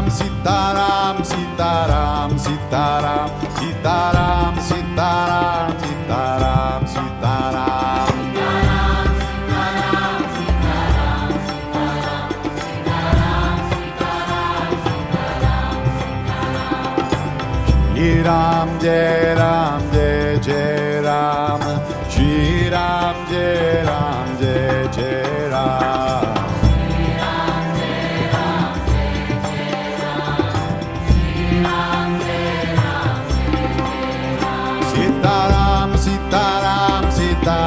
Sitaram, Sitaram, Sitaram, Sitaram, Sitaram, Sitaram, Sitaram. Shri Ram, Jai Ram, Jai Jai Ram. Shri Ram, Jai Ram, Jai Jai